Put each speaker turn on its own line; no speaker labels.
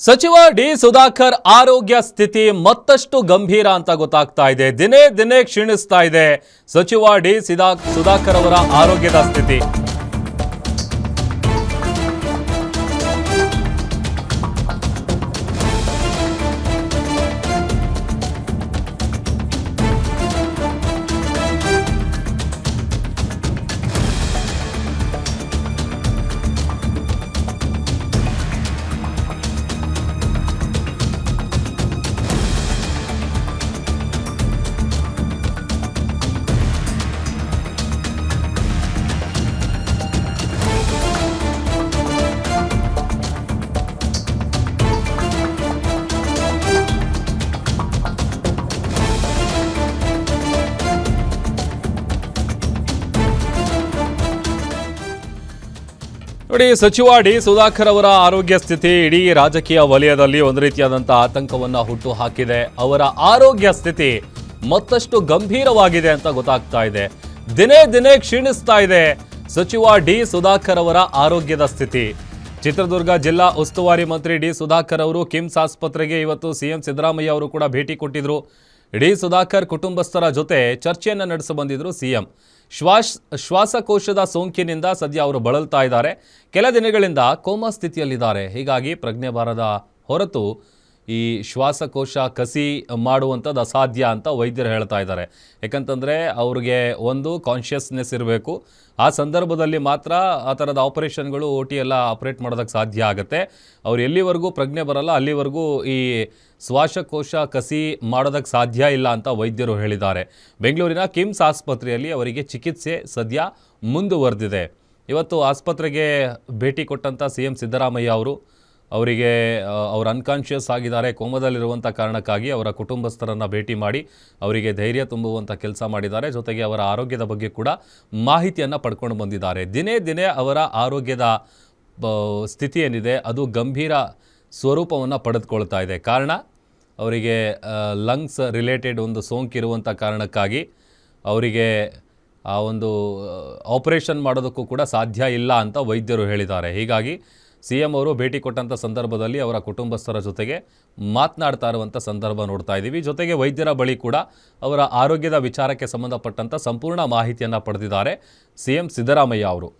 ಸಚಿವ ಡಿ ಸುಧಾಕರ್ ಆರೋಗ್ಯ ಸ್ಥಿತಿ ಮತ್ತಷ್ಟು ಗಂಭೀರ ಅಂತ ಗೊತ್ತಾಗ್ತಾ ಇದೆ. ದಿನೇ ದಿನೇ ಕ್ಷೀಣಿಸ್ತಾ ಇದೆ ಸಚಿವ ಡಿ ಸುಧಾಕರ್ ಅವರ ಆರೋಗ್ಯದ ಸ್ಥಿತಿ. ನೋಡಿ, ಸಚಿವ ಡಿ ಸುಧಾಕರ್ ಅವರ ಆರೋಗ್ಯ ಸ್ಥಿತಿ ಇಡೀ ರಾಜಕೀಯ ವಲಯದಲ್ಲಿ ಒಂದು ರೀತಿಯಾದಂತಹ ಆತಂಕವನ್ನ ಹುಟ್ಟು ಹಾಕಿದೆ. ಅವರ ಆರೋಗ್ಯ ಸ್ಥಿತಿ ಮತ್ತಷ್ಟು ಗಂಭೀರವಾಗಿದೆ ಅಂತ ಗೊತ್ತಾಗ್ತಾ ಇದೆ. ದಿನೇ ದಿನೇ ಕ್ಷೀಣಿಸ್ತಾ ಇದೆ ಸಚಿವ ಡಿ ಸುಧಾಕರ್ ಅವರ ಆರೋಗ್ಯದ ಸ್ಥಿತಿ. ಚಿತ್ರದುರ್ಗ ಜಿಲ್ಲಾ ಉಸ್ತುವಾರಿ ಮಂತ್ರಿ ಡಿ ಸುಧಾಕರ್ ಅವರು ಕಿಮ್ಸ್ ಆಸ್ಪತ್ರೆಗೆ ಇವತ್ತು ಸಿಎಂ ಸಿದ್ದರಾಮಯ್ಯ ಅವರು ಕೂಡ ಭೇಟಿ ಕೊಟ್ಟಿದ್ರು. ಡಿ ಸುಧಾಕರ್ ಕುಟುಂಬಸ್ಥರ ಜೊತೆ ಚರ್ಚೆಯನ್ನು ನಡೆಸ ಬಂದಿದ್ರು ಸಿಎಂ. ಶ್ವಾಸಕೋಶದ ಸೋಂಕಿನಿಂದ ಸದ್ಯ ಅವರು ಬಳಲ್ತಾ ಇದ್ದಾರೆ. ಕೆಲ ದಿನಗಳಿಂದ ಕೋಮಾ ಸ್ಥಿತಿಯಲ್ಲಿದ್ದಾರೆ. ಹೀಗಾಗಿ ಪ್ರಜ್ಞೆ ಬಾರದ ಹೊರತು ಈ ಶ್ವಾಸಕೋಶ ಕಸಿ ಮಾಡುವಂಥದ್ದು ಅಸಾಧ್ಯ ಅಂತ ವೈದ್ಯರು ಹೇಳ್ತಾ ಇದ್ದಾರೆ. ಯಾಕಂತಂದರೆ ಅವ್ರಿಗೆ ಒಂದು ಕಾನ್ಷಿಯಸ್ನೆಸ್ ಇರಬೇಕು. ಆ ಸಂದರ್ಭದಲ್ಲಿ ಮಾತ್ರ ಆ ಥರದ ಆಪರೇಷನ್ಗಳು OT ಎಲ್ಲ ಆಪ್ರೇಟ್ ಮಾಡೋದಕ್ಕೆ ಸಾಧ್ಯ ಆಗುತ್ತೆ. ಅವ್ರು ಎಲ್ಲಿವರೆಗೂ ಪ್ರಜ್ಞೆ ಬರಲ್ಲ ಅಲ್ಲಿವರೆಗೂ ಈ ಶ್ವಾಸಕೋಶ ಕಸಿ ಮಾಡೋದಕ್ಕೆ ಸಾಧ್ಯ ಇಲ್ಲ ಅಂತ ವೈದ್ಯರು ಹೇಳಿದ್ದಾರೆ. ಬೆಂಗಳೂರಿನ ಕಿಮ್ಸ್ ಆಸ್ಪತ್ರೆಯಲ್ಲಿ ಅವರಿಗೆ ಚಿಕಿತ್ಸೆ ಸದ್ಯ ಮುಂದುವರೆದಿದೆ. ಇವತ್ತು ಆಸ್ಪತ್ರೆಗೆ ಭೇಟಿ ಕೊಟ್ಟಂಥ ಸಿಎಂ ಸಿದ್ದರಾಮಯ್ಯ ಅವರಿಗೆ ಅವರು ಅನ್ಕಾನ್ಷಿಯಸ್ ಆಗಿದ್ದಾರೆ, ಕೋಮದಲ್ಲಿರುವಂಥ ಕಾರಣಕ್ಕಾಗಿ ಅವರ ಕುಟುಂಬಸ್ಥರನ್ನು ಭೇಟಿ ಮಾಡಿ ಅವರಿಗೆ ಧೈರ್ಯ ತುಂಬುವಂಥ ಕೆಲಸ ಮಾಡಿದ್ದಾರೆ. ಜೊತೆಗೆ ಅವರ ಆರೋಗ್ಯದ ಬಗ್ಗೆ ಕೂಡ ಮಾಹಿತಿಯನ್ನು ಪಡ್ಕೊಂಡು ಬಂದಿದ್ದಾರೆ. ದಿನೇ ದಿನೇ ಅವರ ಆರೋಗ್ಯದ ಸ್ಥಿತಿ ಏನಿದೆ ಅದು ಗಂಭೀರ ಸ್ವರೂಪವನ್ನು ಪಡೆದುಕೊಳ್ತಾ ಇದೆ. ಕಾರಣ ಅವರಿಗೆ ಲಂಗ್ಸ್ ರಿಲೇಟೆಡ್ ಒಂದು ಸೋಂಕಿರುವಂಥ ಕಾರಣಕ್ಕಾಗಿ ಅವರಿಗೆ ಆ ಒಂದು ಆಪರೇಷನ್ ಮಾಡೋದಕ್ಕೂ ಕೂಡ ಸಾಧ್ಯ ಇಲ್ಲ ಅಂತ ವೈದ್ಯರು ಹೇಳಿದ್ದಾರೆ. ಹೀಗಾಗಿ ಸಿಎಂ ಅವರು ಭೇಟಿ ಕೊಟ್ಟಂಥ ಸಂದರ್ಭದಲ್ಲಿ ಅವರ ಕುಟುಂಬಸ್ಥರ ಜೊತೆಗೆ ಮಾತನಾಡ್ತಾ ಇರುವಂಥ ಸಂದರ್ಭ ನೋಡ್ತಾ ಇದ್ದೀವಿ. ಜೊತೆಗೆ ವೈದ್ಯರ ಬಳಿ ಕೂಡ ಅವರ ಆರೋಗ್ಯದ ವಿಚಾರಕ್ಕೆ ಸಂಬಂಧಪಟ್ಟಂಥ ಸಂಪೂರ್ಣ ಮಾಹಿತಿಯನ್ನು ಪಡೆದಿದ್ದಾರೆ ಸಿಎಂ ಸಿದ್ದರಾಮಯ್ಯ ಅವರು.